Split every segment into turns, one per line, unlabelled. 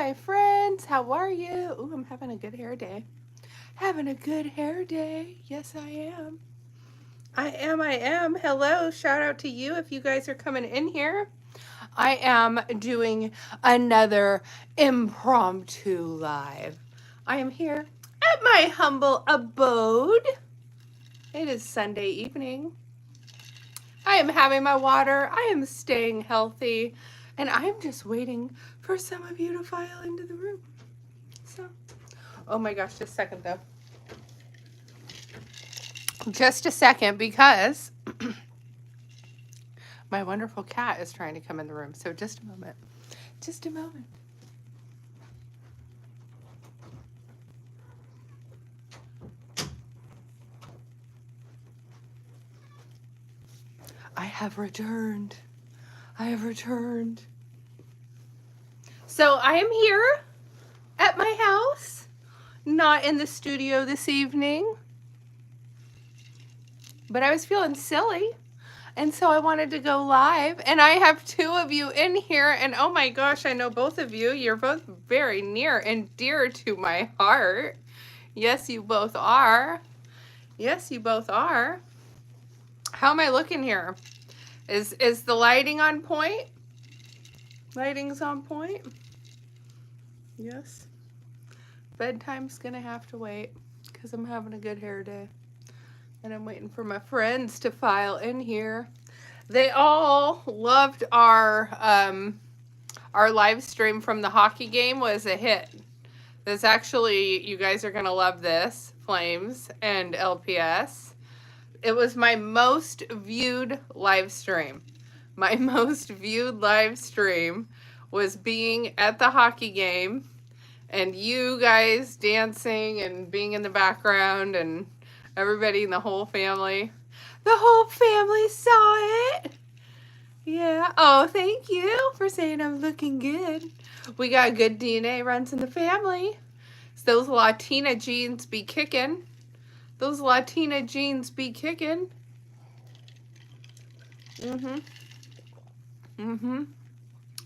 my friends. How are you? Ooh, I'm having a good hair day. Having a good hair day. Yes, I am. I am. Hello. Shout out to you if you guys are coming in here. I am doing another impromptu live. I am here at my humble abode. It is Sunday evening. I am having my water. I am staying healthy. And I'm just waiting for some of you to file into the room. So, oh my gosh, just a second though. Just a second because my wonderful cat is trying to come in the room. So just a moment. Just a moment. I have returned. I have returned. So I am here at my house, not in the studio this evening, but I was feeling silly. And so I wanted to go live, and I have two of you in here, and oh my gosh, I know both of you. You're both very near and dear to my heart. Yes, you both are. Yes, you both are. How am I looking here? Is the lighting on point? Lighting's on point? Yes. Bedtime's gonna have to wait because I'm having a good hair day. And I'm waiting for my friends to file in here. They all loved our live stream from the hockey game. Was a hit. This actually, you guys are gonna love this, Flames and LPS. It was my most viewed live stream. My most viewed live stream was being at the hockey game and you guys dancing and being in the background and everybody in the whole family. The whole family saw it. Yeah. Oh, thank you for saying I'm looking good. We got good DNA runs in the family. So those Latina genes be kicking. Those Latina genes be kicking.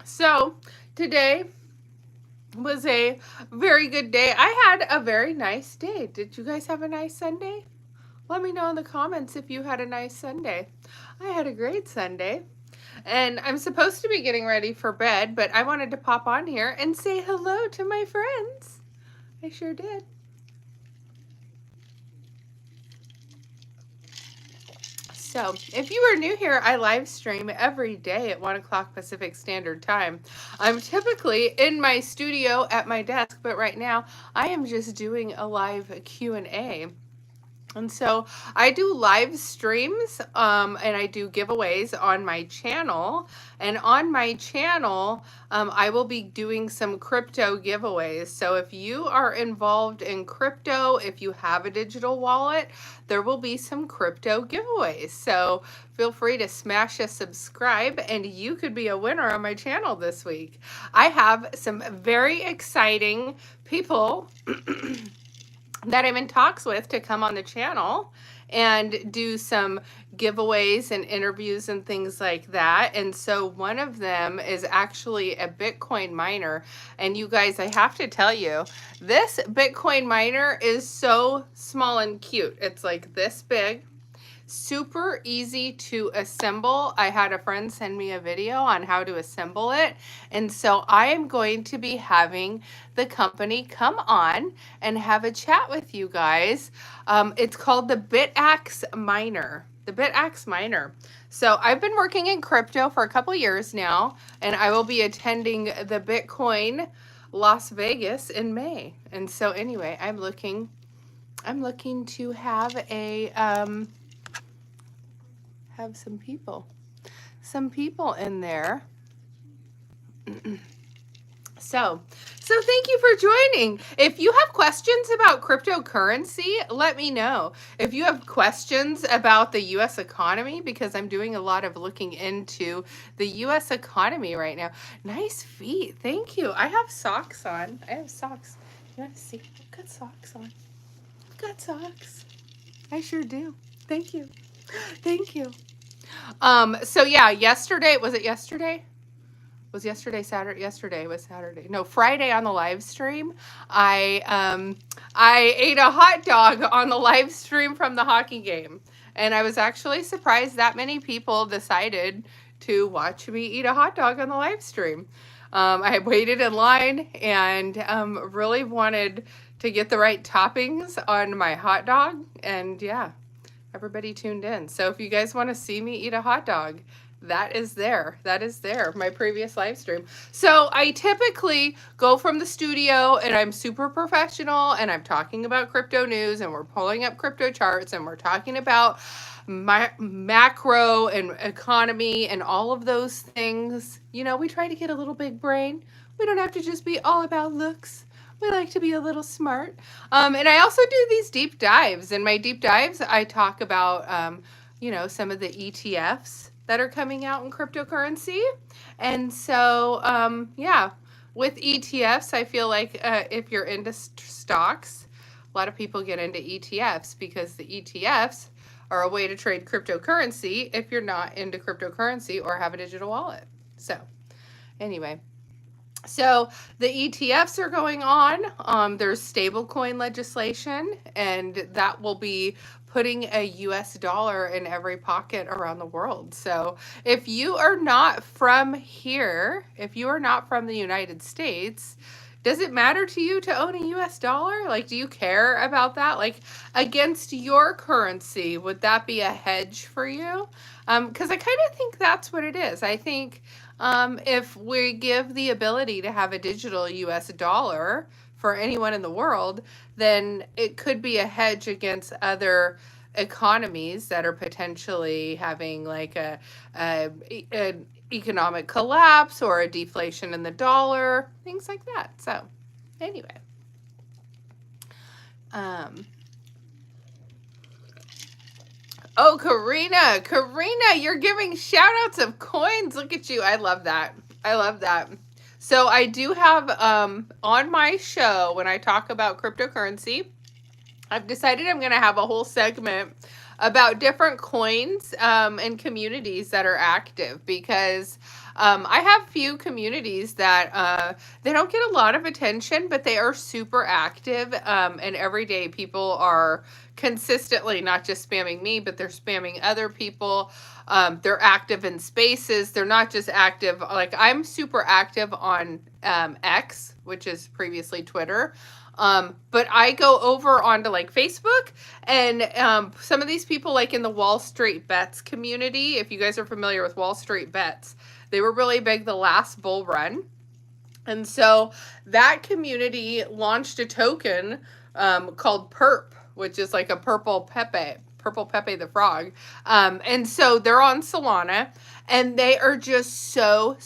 So today was a very good day. I had a very nice day. Did you guys have a nice Sunday? Let me know in the comments if you had a nice Sunday. I had a great Sunday. And I'm supposed to be getting ready for bed, but I wanted to pop on here and say hello to my friends. I sure did. So, if you are new here, I live stream every day at 1 o'clock Pacific Standard Time. I'm typically in my studio at my desk, but right now I am just doing a live Q&A. And so I do live streams and I do giveaways on my channel. And on my channel, I will be doing some crypto giveaways. So if you are involved in crypto, if you have a digital wallet, there will be some crypto giveaways. So feel free to smash a subscribe and you could be a winner on my channel this week. I have some very exciting people that I'm in talks with to come on the channel and do some giveaways and interviews and things like that. And so one of them is actually a Bitcoin miner. And you guys, I have to tell you, this Bitcoin miner is so small and cute. It's like this big. Super easy to assemble. I had a friend send me a video on how to assemble it. And so I am going to be having the company come on and have a chat with you guys. It's called the BitAxe Miner. The BitAxe Miner. So I've been working in crypto for a couple years now, and I will be attending the Bitcoin Las Vegas in May. And so anyway, I'm looking to have a have some people in there. So thank you for joining. If you have questions about cryptocurrency, let me know. If you have questions about the U.S. economy, because I'm doing a lot of looking into the U.S. economy right now. Nice feet. Thank you. I have socks on. I have socks. You want to see? I've got socks on. I've got socks. I sure do. Thank you. Thank you. So yeah, yesterday, was it yesterday? Was yesterday Saturday? Yesterday was Saturday. No, Friday on the live stream. I ate a hot dog on the live stream from the hockey game, and I was actually surprised that many people decided to watch me eat a hot dog on the live stream. I waited in line and really wanted to get the right toppings on my hot dog, and yeah, everybody tuned in. So if you guys want to see me eat a hot dog, that is there. That is there, my previous live stream. So I typically go from the studio and I'm super professional and I'm talking about crypto news and we're pulling up crypto charts and we're talking about my macro and economy and all of those things. You know, we try to get a little big brain. We don't have to just be all about looks. We like to be a little smart. And I also do these deep dives. In my deep dives, I talk about, you know, some of the ETFs that are coming out in cryptocurrency. And so, yeah, with ETFs, I feel like if you're into stocks, a lot of people get into ETFs because the ETFs are a way to trade cryptocurrency if you're not into cryptocurrency or have a digital wallet. So, anyway. So the ETFs are going on. There's stablecoin legislation, and that will be putting a US dollar in every pocket around the world. So if you are not from here, if you are not from the United States, does it matter to you to own a US dollar? Like, do you care about that? Like, against your currency, would that be a hedge for you? Because I kind of think that's what it is. I think if we give the ability to have a digital US dollar for anyone in the world, then it could be a hedge against other economies that are potentially having like an economic collapse or a deflation in the dollar, things like that. So anyway, oh, Karina, you're giving shout outs of coins. Look at you. I love that. I love that. So I do have on my show, when I talk about cryptocurrency, I've decided I'm going to have a whole segment about different coins and communities that are active, because I have few communities that they don't get a lot of attention, but they are super active, and every day people are consistently not just spamming me, but they're spamming other people. They're active in spaces. They're not just active, like I'm super active on X, which is previously Twitter. But I go over onto like Facebook, and some of these people, like in the Wall Street Bets community, if you guys are familiar with Wall Street Bets, they were really big the last bull run. And so that community launched a token called Perp, which is like a purple Pepe the Frog. And so they're on Solana, and they are just so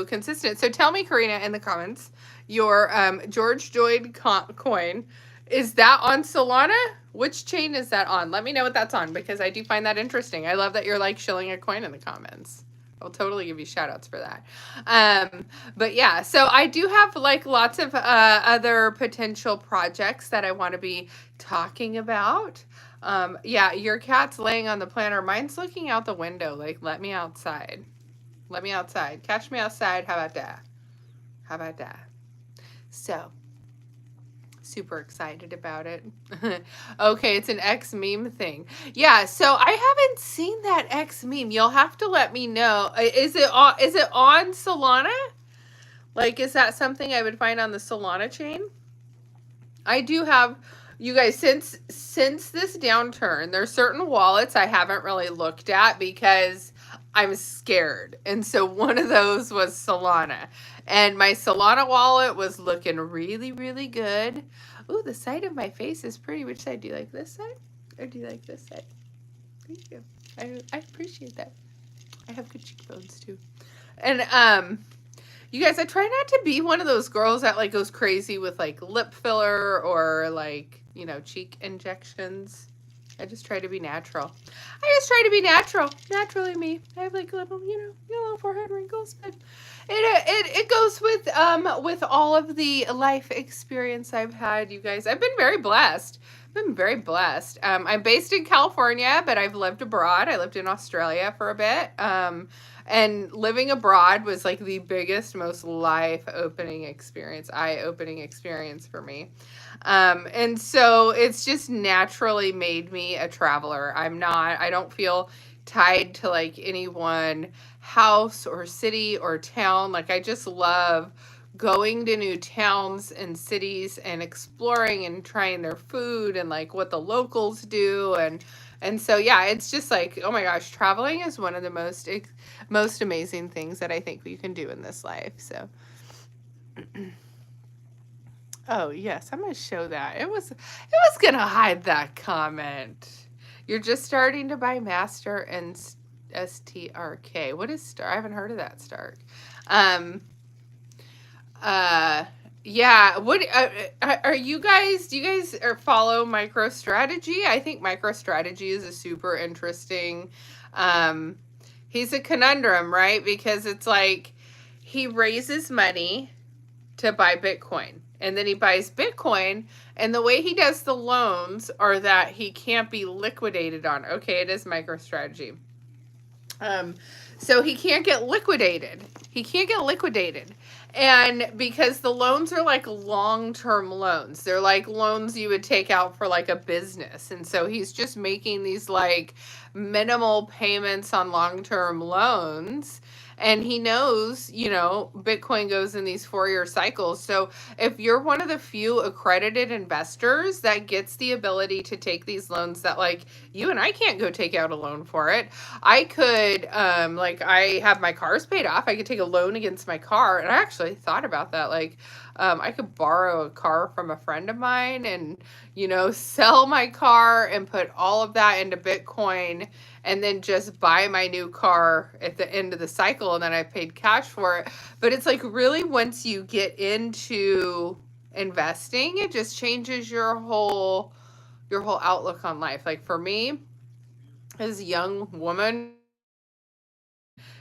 consistent. So tell me, Karina, in the comments, your George Floyd coin, is that on Solana? Which chain is that on? Let me know what that's on, because I do find that interesting. I love that you're like shilling a coin in the comments. I'll totally give you shout outs for that. But yeah, so I do have like lots of other potential projects that I want to be talking about. Yeah, your cat's laying on the planter. Mine's looking out the window. Like, let me outside. Let me outside. Catch me outside. How about that? How about that? So, super excited about it. Okay, it's an X meme thing. Yeah, so I haven't seen that X meme. You'll have to let me know. Is it on Solana? Like, is that something I would find on the Solana chain? I do have, you guys, since this downturn, there's certain wallets I haven't really looked at because I'm scared. And so one of those was Solana. And my Solana wallet was looking really good. Ooh, the side of my face is pretty. Which side? Do you like this side? Or do you like this side? Thank you. I appreciate that. I have good cheekbones too. And you guys, I try not to be one of those girls that like goes crazy with like lip filler or like, you know, cheek injections. I just try to be natural. I just try to be natural. Naturally me. I have like little, you know, little forehead wrinkles, but it goes with all of the life experience I've had, you guys. I've been very blessed. I'm very blessed. I'm based in California, but I've lived abroad. I lived in Australia for a bit. And living abroad was like the biggest, most life-opening experience, eye-opening experience for me. And so it's just naturally made me a traveler. I don't feel tied to like any one house or city or town. Like I just love going to new towns and cities and exploring and trying their food and like what the locals do. And so yeah, it's just like, oh my gosh, traveling is one of the most amazing things that I think we can do in this life. So oh yes, I'm gonna show that. It was gonna hide that comment. You're just starting to buy Master and STRK. What is Star? I haven't heard of that, Stark. Um, yeah, what are you guys, do you guys follow MicroStrategy? I think MicroStrategy is a super interesting, he's a conundrum, right? Because it's like he raises money to buy Bitcoin, and then he buys Bitcoin, and the way he does the loans are that he can't be liquidated on. Okay, it is MicroStrategy. So he can't get liquidated. He can't get liquidated. And because the loans are like long-term loans. They're like loans you would take out for like a business. And so he's just making these like minimal payments on long-term loans. And he knows, you know, Bitcoin goes in these 4-year cycles. So if you're one of the few accredited investors that gets the ability to take these loans that like you and I can't go take out a loan for it. I could, like I have my cars paid off. I could take a loan against my car. And I actually thought about that. Like, I could borrow a car from a friend of mine and, you know, sell my car and put all of that into Bitcoin and then just buy my new car at the end of the cycle, and then I paid cash for it. But it's like really once you get into investing, it just changes your whole outlook on life. Like for me, as a young woman,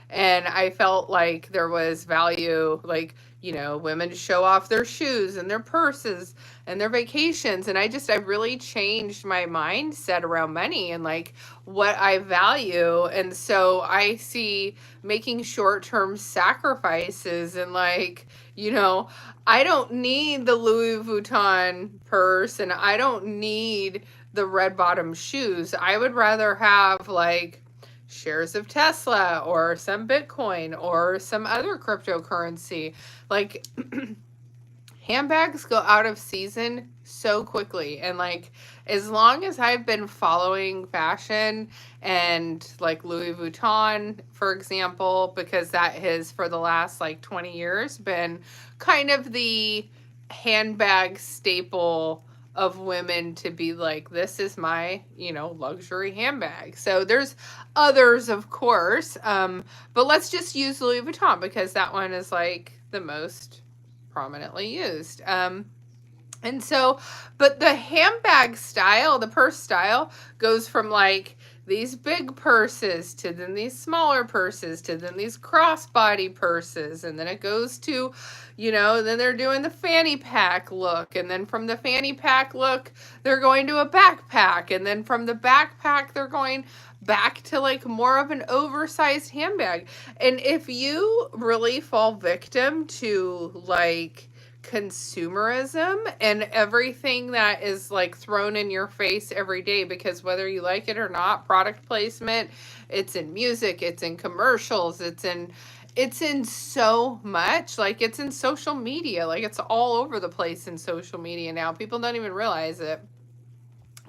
and I felt like there was value, like, you know, women show off their shoes and their purses and their vacations. And I really changed my mindset around money and like what I value. And so I see making short-term sacrifices and like, you know, I don't need the Louis Vuitton purse and I don't need the red bottom shoes. I would rather have like shares of Tesla or some Bitcoin or some other cryptocurrency. Like handbags go out of season so quickly. And like, as long as I've been following fashion and like Louis Vuitton, for example, because that has for the last like 20 years been kind of the handbag staple of women to be like, this is my, you know, luxury handbag. So there's others, of course, but let's just use Louis Vuitton because that one is like the most prominently used. And so, but the handbag style, the purse style goes from like these big purses to then these smaller purses to then these crossbody purses. And then it goes to, you know, then they're doing the fanny pack look. And then from the fanny pack look, they're going to a backpack. And then from the backpack, they're going back to like more of an oversized handbag. And if you really fall victim to like consumerism and everything that is like thrown in your face every day, because whether you like it or not, product placement, it's in music, it's in commercials, it's in so much, like it's in social media, like it's all over the place in social media now. People don't even realize it.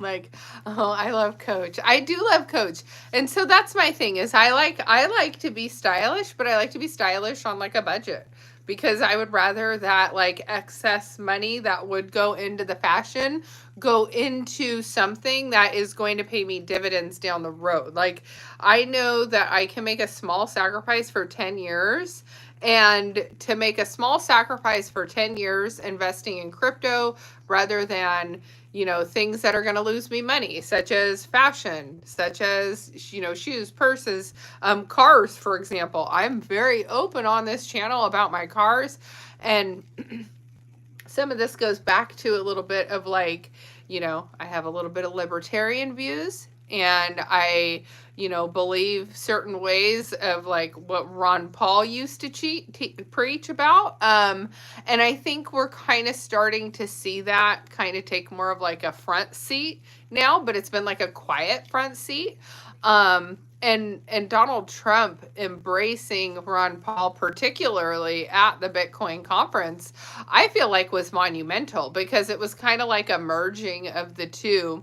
Like, oh, I love Coach. I do love Coach. And so that's my thing is I like to be stylish, but I like to be stylish on like a budget. Because I would rather that like excess money that would go into the fashion go into something that is going to pay me dividends down the road. Like I know that I can make a small sacrifice for 10 years, and to make a small sacrifice for 10 years investing in crypto rather than, you know, things that are going to lose me money, such as fashion, such as, you know, shoes, purses, cars, for example. I'm very open on this channel about my cars. And some of this goes back to a little bit of like, I have a little bit of libertarian views, and I, believe certain ways of like what Ron Paul used to preach about. And I think we're kind of starting to see that kind of take more of like a front seat now, but it's been like a quiet front seat. And Donald Trump embracing Ron Paul, particularly at the Bitcoin conference, I feel like was monumental because it was kind of like a merging of the two.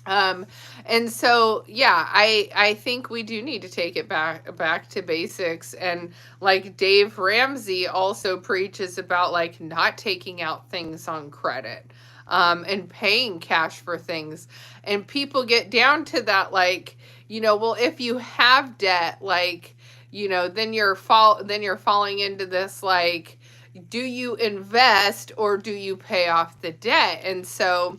Um, and so, yeah, I think we do need to take it back to basics. And like Dave Ramsey also preaches about like not taking out things on credit, and paying cash for things. And people get down to that, like, well, if you have debt, like, then you're falling into this, like, do you invest or do you pay off the debt? And so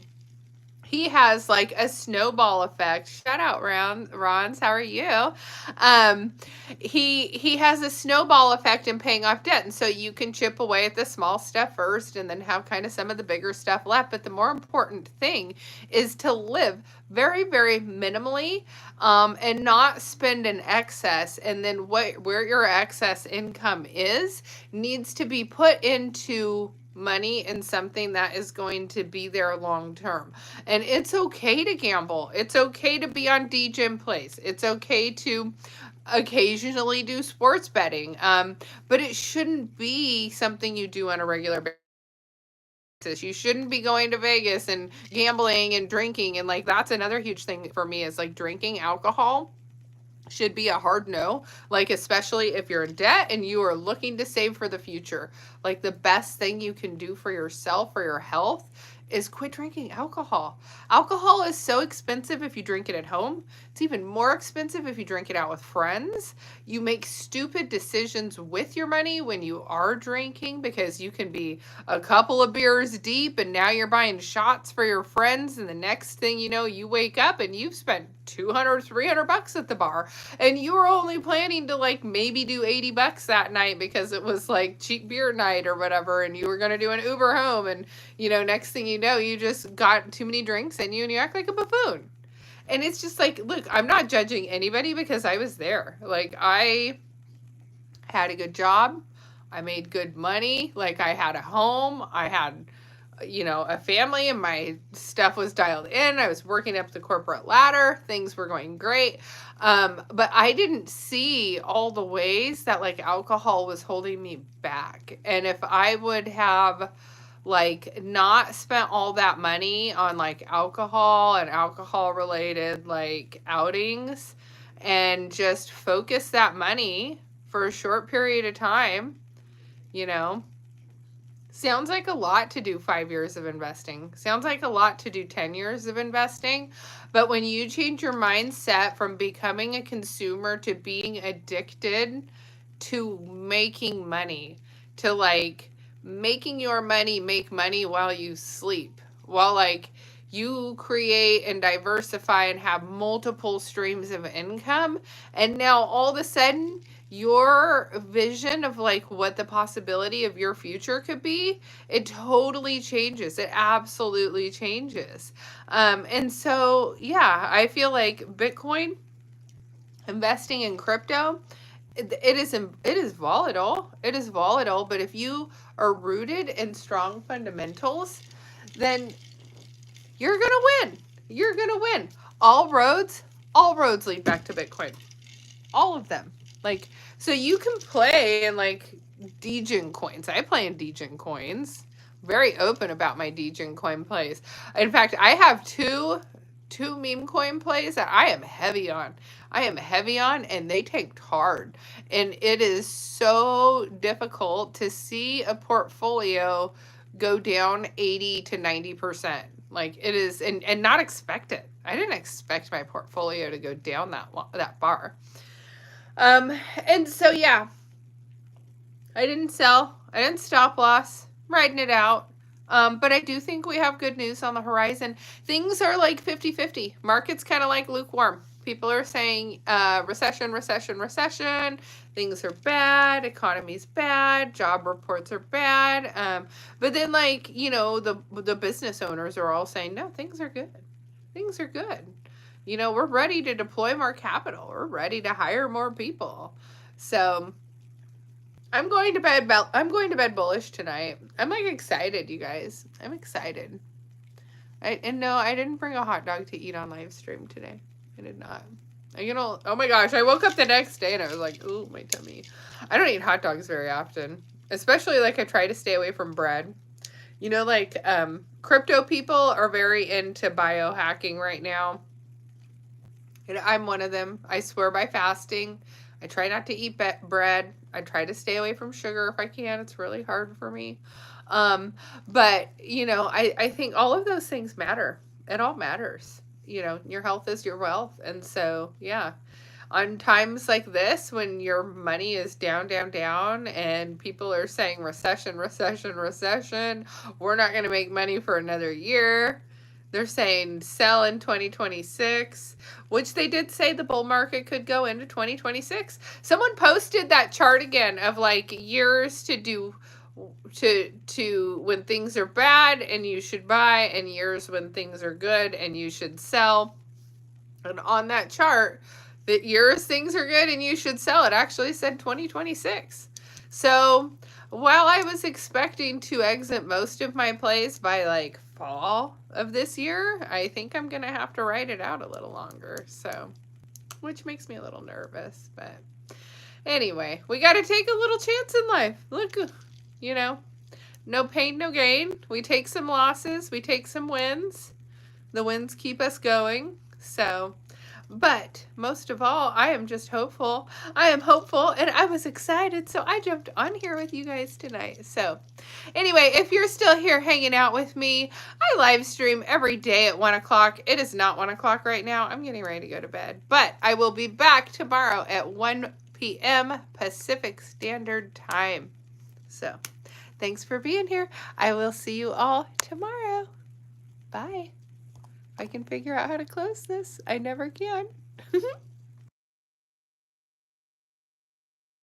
he has like a snowball effect. Shout out, Rons. How are you? Um, he has a snowball effect in paying off debt, and so you can chip away at the small stuff first, and then have kind of some of the bigger stuff left. But the more important thing is to live very, very minimally, and not spend in excess. And then where your excess income is needs to be put into money and something that is going to be there long term. And it's okay to gamble. It's okay to be on DGen plays. It's okay to occasionally do sports betting. But it shouldn't be something you do on a regular basis. You shouldn't be going to Vegas and gambling and drinking. And like, that's another huge thing for me is like drinking alcohol should be a hard no, like especially if you're in debt and you are looking to save for the future. Like the best thing you can do for yourself, for your health, is quit drinking alcohol. Alcohol is so expensive if you drink it at home. It's even more expensive if you drink it out with friends. You make stupid decisions with your money when you are drinking because you can be a couple of beers deep and now you're buying shots for your friends, and the next thing you know, you wake up and you've spent $200, $300 at the bar, and you were only planning to like maybe do $80 that night because it was like cheap beer night or whatever, and you were going to do an Uber home, and next thing you know, you just got too many drinks in you and you act like a buffoon. And it's just like, look, I'm not judging anybody because I was there. Like, I had a good job. I made good money. Like, I had a home. I had, a family, and my stuff was dialed in. I was working up the corporate ladder. Things were going great. But I didn't see all the ways that like alcohol was holding me back. And if I would have like not spent all that money on like alcohol and alcohol related like outings, and just focus that money for a short period of time, sounds like a lot to do 5 years of investing. Sounds like a lot to do 10 years of investing. But when you change your mindset from becoming a consumer to being addicted to making money, to like making your money make money while you sleep, while like you create and diversify and have multiple streams of income, and now all of a sudden your vision of like what the possibility of your future could be, it totally changes. It absolutely changes. And so yeah, I feel like Bitcoin, investing in crypto, it is volatile. It is volatile, but if you are rooted in strong fundamentals, then you're going to win. You're going to win. All roads lead back to Bitcoin. All of them. Like, so you can play in like DGen coins. I play in DGen coins. Very open about my DGen coin plays. In fact, I have two meme coin plays that I am heavy on. And they tanked hard. And it is so difficult to see a portfolio go down 80 to 90%. Like it is, and not expect it. I didn't expect my portfolio to go down that far. And so yeah, I didn't sell. I didn't stop loss. I'm riding it out. But I do think we have good news on the horizon. Things are like 50-50. Market's kind of like lukewarm. People are saying recession, recession, recession. things are bad, economy's bad, job reports are bad. But then, like, you know, the business owners are all saying, no, things are good. Things are good. You know, we're ready to deploy more capital. We're ready to hire more people. So I'm going to bed. I'm going to bed bullish tonight. I'm like excited, you guys. I'm excited. And no, I didn't bring a hot dog to eat on live stream today. I did not. You know, oh my gosh, I woke up the next day and I was like, ooh, my tummy. I don't eat hot dogs very often. Especially, like, I try to stay away from bread. You know, like, crypto people are very into biohacking right now. And I'm one of them. I swear by fasting. I try not to eat bread. I try to stay away from sugar if I can. It's really hard for me. But, you know, I think all of those things matter. It all matters. You know, your health is your wealth. And so, yeah, on times like this, when your money is down, down, down, and people are saying recession, recession, recession, we're not going to make money for another year. They're saying sell in 2026, which they did say the bull market could go into 2026. Someone posted that chart again of like years to do to when things are bad and you should buy, and years when things are good and you should sell. And on that chart, that years things are good and you should sell, it actually said 2026. So while I was expecting to exit most of my plays by like fall of this year, I think I'm gonna have to write it out a little longer. So, which makes me a little nervous, but anyway, we got to take a little chance in life. Look, you know, no pain, no gain. We take some losses, we take some wins. The wins keep us going. So, but most of all, I am just hopeful. I am hopeful and I was excited, so I jumped on here with you guys tonight. So anyway, if you're still here hanging out with me, I live stream every day at 1 o'clock. It is not 1 o'clock right now. I'm getting ready to go to bed, but I will be back tomorrow at 1 p.m. Pacific Standard Time. So thanks for being here. I will see you all tomorrow. Bye. I can figure out how to close this. I never can.